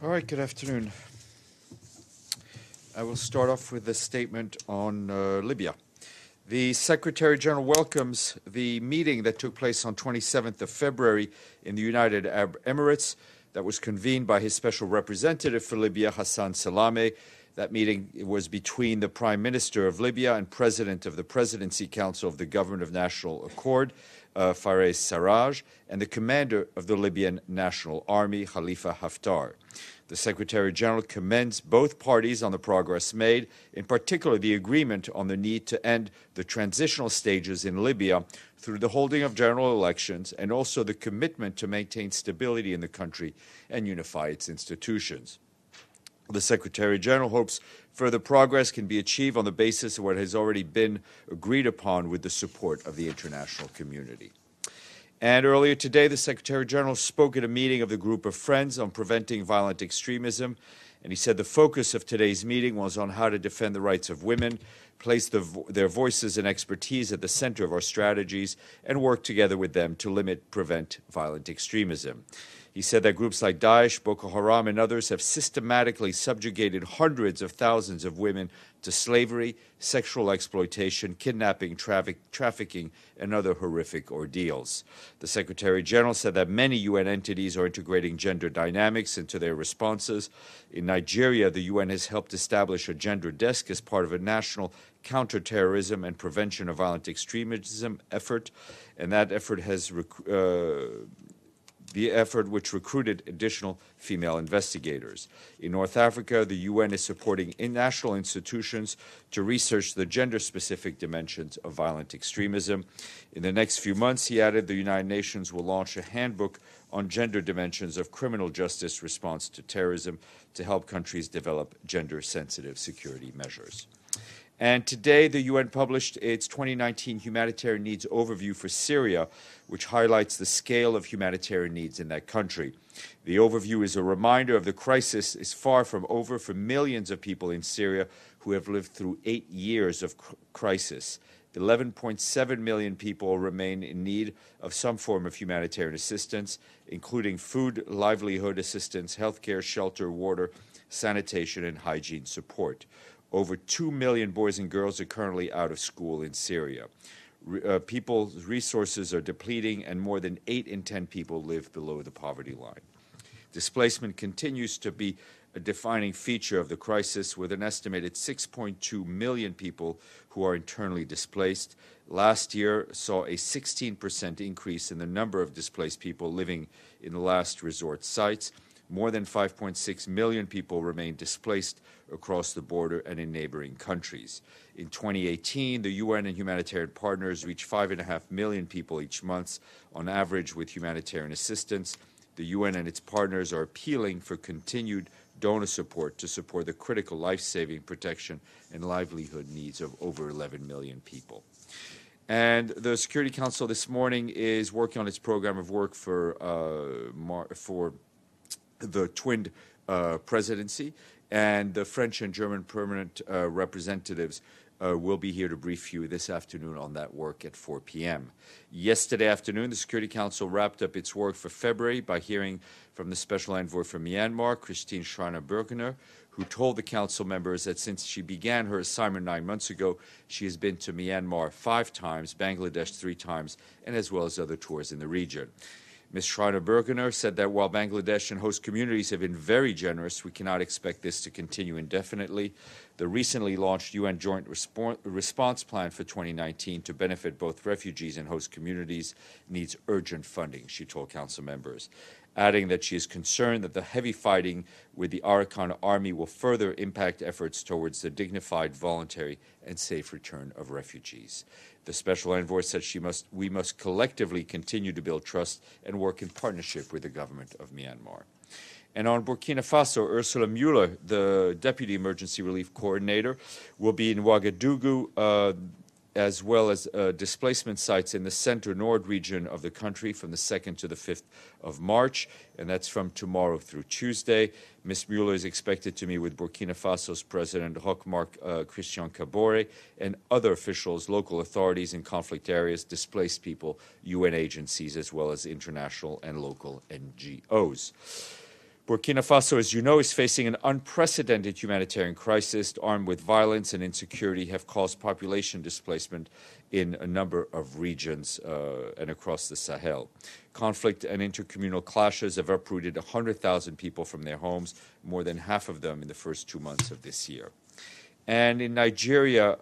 All right, good afternoon. I will start off with a statement on Libya. The Secretary General welcomes the meeting that took place on 27th of February in the United Arab Emirates that was convened by his special representative for Libya, Ghassan Salamé. That meeting was between the Prime Minister of Libya and President of the Presidency Council of the Government of National Accord, Faiez Serraj, and the Commander of the Libyan National Army, Khalifa Haftar. The Secretary General commends both parties on the progress made, in particular the agreement on the need to end the transitional stages in Libya through the holding of general elections, and also the commitment to maintain stability in the country and unify its institutions. The Secretary General hopes further progress can be achieved on the basis of what has already been agreed upon with the support of the international community. And earlier today, the Secretary General spoke at a meeting of the Group of Friends on preventing violent extremism, and he said the focus of today's meeting was on how to defend the rights of women, place their voices and expertise at the center of our strategies, and work together with them to prevent violent extremism. He said that groups like Daesh, Boko Haram, and others have systematically subjugated hundreds of thousands of women to slavery, sexual exploitation, kidnapping, trafficking, and other horrific ordeals. The Secretary General said that many UN entities are integrating gender dynamics into their responses. In Nigeria, the UN has helped establish a gender desk as part of a national counterterrorism and prevention of violent extremism effort, and that effort has which recruited additional female investigators. In North Africa, the UN is supporting national institutions to research the gender-specific dimensions of violent extremism. In the next few months, he added, the United Nations will launch a handbook on gender dimensions of criminal justice response to terrorism to help countries develop gender-sensitive security measures. And today, the UN published its 2019 Humanitarian Needs Overview for Syria, which highlights the scale of humanitarian needs in that country. The overview is a reminder of the crisis is far from over for millions of people in Syria who have lived through 8 years of crisis. 11.7 million people remain in need of some form of humanitarian assistance, including food, livelihood assistance, healthcare, shelter, water, sanitation, and hygiene support. Over 2 million boys and girls are currently out of school in Syria. People's resources are depleting, and more than 8 in 10 people live below the poverty line. Displacement continues to be a defining feature of the crisis, with an estimated 6.2 million people who are internally displaced. Last year saw a 16% increase in the number of displaced people living in last resort sites. More than 5.6 million people remain displaced across the border and in neighboring countries. In 2018, the UN and humanitarian partners reached 5.5 million people each month on average with humanitarian assistance. The UN and its partners are appealing for continued donor support to support the critical life-saving, protection, and livelihood needs of over 11 million people. And the Security Council this morning is working on its program of work for the twinned presidency, and the French and German permanent representatives will be here to brief you this afternoon on that work at 4 p.m. Yesterday afternoon, the Security Council wrapped up its work for February by hearing from the Special Envoy for Myanmar, Christine Schreiner-Bergener, who told the Council members that since she began her assignment 9 months ago, she has been to Myanmar 5 times, Bangladesh 3 times, and as well as other tours in the region. Ms. Schreiner-Bergener said that while Bangladesh and host communities have been very generous, we cannot expect this to continue indefinitely. The recently launched UN Joint Response Plan for 2019 to benefit both refugees and host communities needs urgent funding, she told Council members, adding that she is concerned that the heavy fighting with the Arakan army will further impact efforts towards the dignified, voluntary, and safe return of refugees. The Special Envoy said we must collectively continue to build trust and work in partnership with the government of Myanmar. And on Burkina Faso, Ursula Mueller, the Deputy Emergency Relief Coordinator, will be in Ouagadougou, as well as displacement sites in the center-nord region of the country from the 2nd to the 5th of March, and that's from tomorrow through Tuesday. Ms. Mueller is expected to meet with Burkina Faso's President Roch-Marc Christian Kabore and other officials, local authorities in conflict areas, displaced people, UN agencies, as well as international and local NGOs. Burkina Faso, as you know, is facing an unprecedented humanitarian crisis. Armed with violence and insecurity have caused population displacement in a number of regions and across the Sahel. Conflict and intercommunal clashes have uprooted 100,000 people from their homes, more than half of them in the first 2 months of this year. And in Nigeria,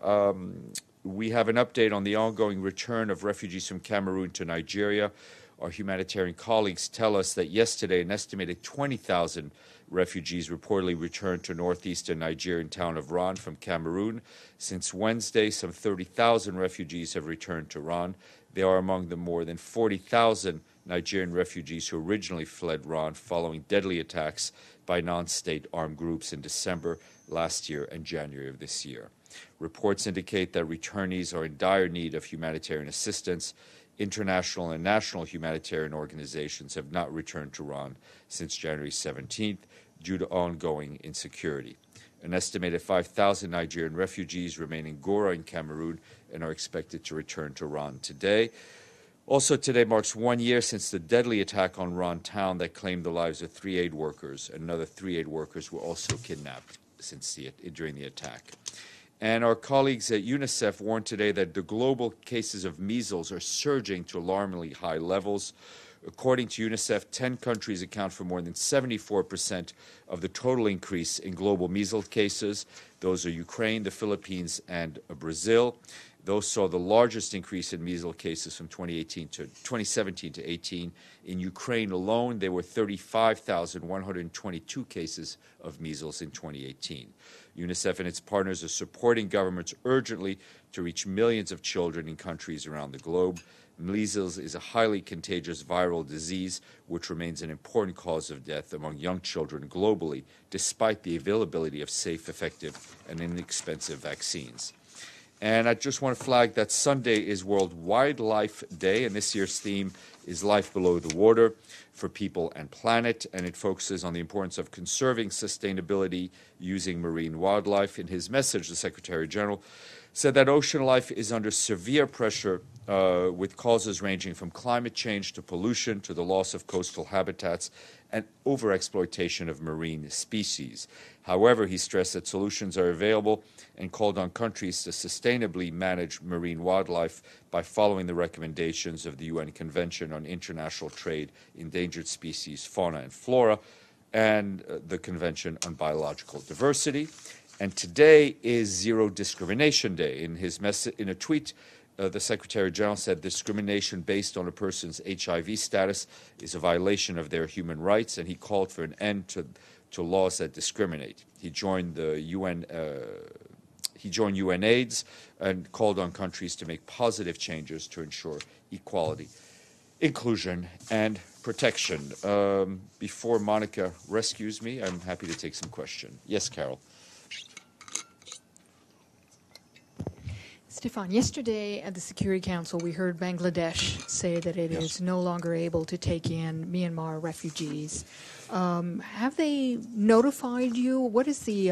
we have an update on the ongoing return of refugees from Cameroon to Nigeria. Our humanitarian colleagues tell us that yesterday an estimated 20,000 refugees reportedly returned to northeastern Nigerian town of Ran from Cameroon. Since Wednesday, some 30,000 refugees have returned to Ran. They are among the more than 40,000 Nigerian refugees who originally fled Ran following deadly attacks by non-state armed groups in December last year and January of this year. Reports indicate that returnees are in dire need of humanitarian assistance. International and national humanitarian organizations have not returned to Ran since January 17th due to ongoing insecurity. An estimated 5,000 Nigerian refugees remain in Gora in Cameroon and are expected to return to Ran today. Also today marks 1 year since the deadly attack on Ran town that claimed the lives of 3 aid workers. Another 3 aid workers were also kidnapped during the attack. And our colleagues at UNICEF warned today that the global cases of measles are surging to alarmingly high levels. According to UNICEF, 10 countries account for more than 74% of the total increase in global measles cases. Those are Ukraine, the Philippines, and Brazil. Those saw the largest increase in measles cases from 2017 to 18. In Ukraine alone, there were 35,122 cases of measles in 2018. UNICEF and its partners are supporting governments urgently to reach millions of children in countries around the globe. Measles is a highly contagious viral disease which remains an important cause of death among young children globally, despite the availability of safe, effective, and inexpensive vaccines. And I just want to flag that Sunday is World Wildlife Day, and this year's theme is Life Below the Water for People and Planet, and it focuses on the importance of conserving sustainability using marine wildlife. In his message, the Secretary General said that ocean life is under severe pressure with causes ranging from climate change to pollution to the loss of coastal habitats and overexploitation of marine species. However, he stressed that solutions are available and called on countries to sustainably manage marine wildlife by following the recommendations of the UN Convention on International Trade, Endangered Species, Fauna and Flora, and the Convention on Biological Diversity. And today is Zero Discrimination Day. In a tweet, the Secretary General said discrimination based on a person's HIV status is a violation of their human rights, and he called for an end to laws that discriminate. He joined the UN. He joined UNAIDS and called on countries to make positive changes to ensure equality, inclusion, and protection. Before Monica rescues me, I'm happy to take some questions. Yes, Carol. Stéphane, yesterday at the Security Council, we heard Bangladesh say that it is no longer able to take in Myanmar refugees. Have they notified you? What is the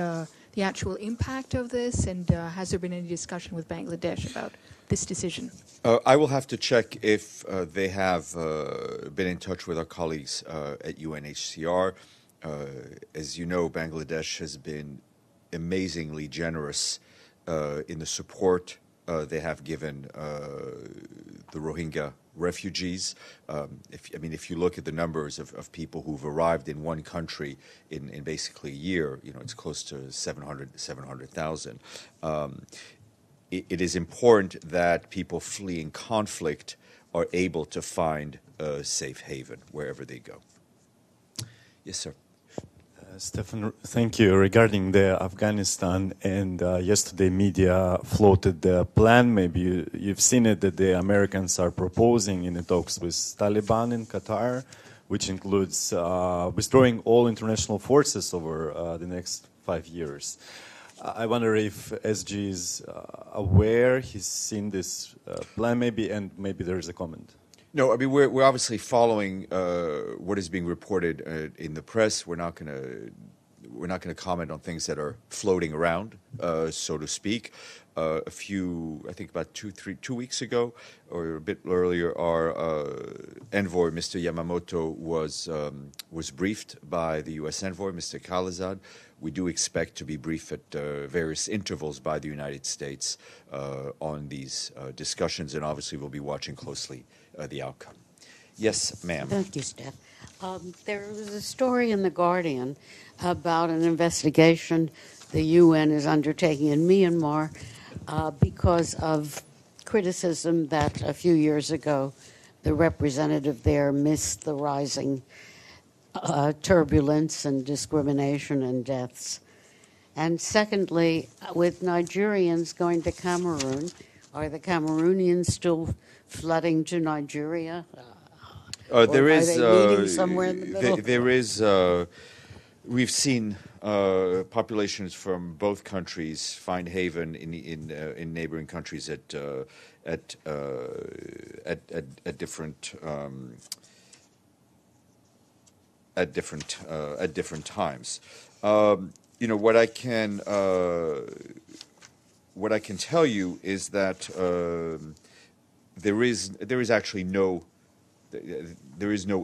actual impact of this, and has there been any discussion with Bangladesh about this decision? I will have to check if they have been in touch with our colleagues at UNHCR. As you know, Bangladesh has been amazingly generous in the support they have given the Rohingya refugees. If you look at the numbers of people who've arrived in one country in basically a year, it's close to 700,000. It is important that people fleeing conflict are able to find a safe haven wherever they go. Yes, sir. Stéphane, thank you. Regarding the Afghanistan, and yesterday media floated the plan, maybe you've seen it, that the Americans are proposing in the talks with Taliban in Qatar, which includes withdrawing all international forces over the next 5 years. I wonder if SG is aware, he's seen this plan maybe, and maybe there is a comment. No, we're obviously following what is being reported in the press. We're we're not going to comment on things that are floating around, so to speak. I think about 2 weeks ago, or a bit earlier, our envoy, Mr. Yamamoto, was briefed by the U.S. envoy, Mr. Khalazad. We do expect to be briefed at various intervals by the United States on these discussions, and obviously we'll be watching closely the outcome. Yes, ma'am. Thank you, Steph. There was a story in The Guardian about an investigation the UN is undertaking in Myanmar because of criticism that a few years ago the representative there missed the rising turbulence and discrimination and deaths. And secondly, with Nigerians going to Cameroon, are the Cameroonians still flooding to Nigeria? There is meeting somewhere in the middle? There is. We've seen populations from both countries find haven in neighboring countries at different times. What I can tell you is that there is actually no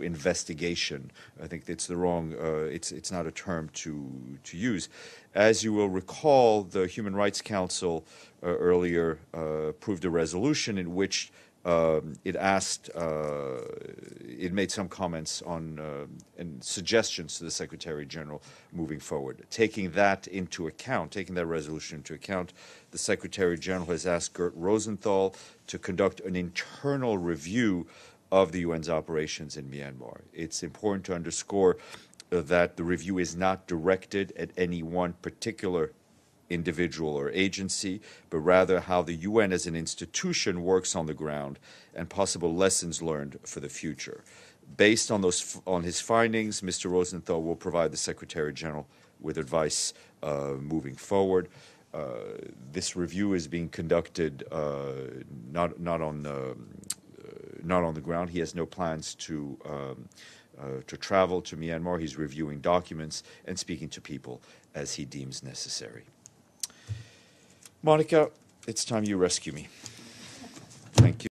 investigation. I think it's the wrong. It's not a term to use. As you will recall, the Human Rights Council earlier approved a resolution in which it made some comments on and suggestions to the Secretary General moving forward. Taking that resolution into account, the Secretary General has asked Gert Rosenthal to conduct an internal review of the UN's operations in Myanmar. It's important to underscore that the review is not directed at any one particular individual or agency, but rather how the UN as an institution works on the ground and possible lessons learned for the future. Based on his findings, Mr. Rosenthal will provide the Secretary General with advice moving forward. This review is being conducted not on the ground. He has no plans to travel to Myanmar. He's reviewing documents and speaking to people as he deems necessary. Monica, it's time you rescue me.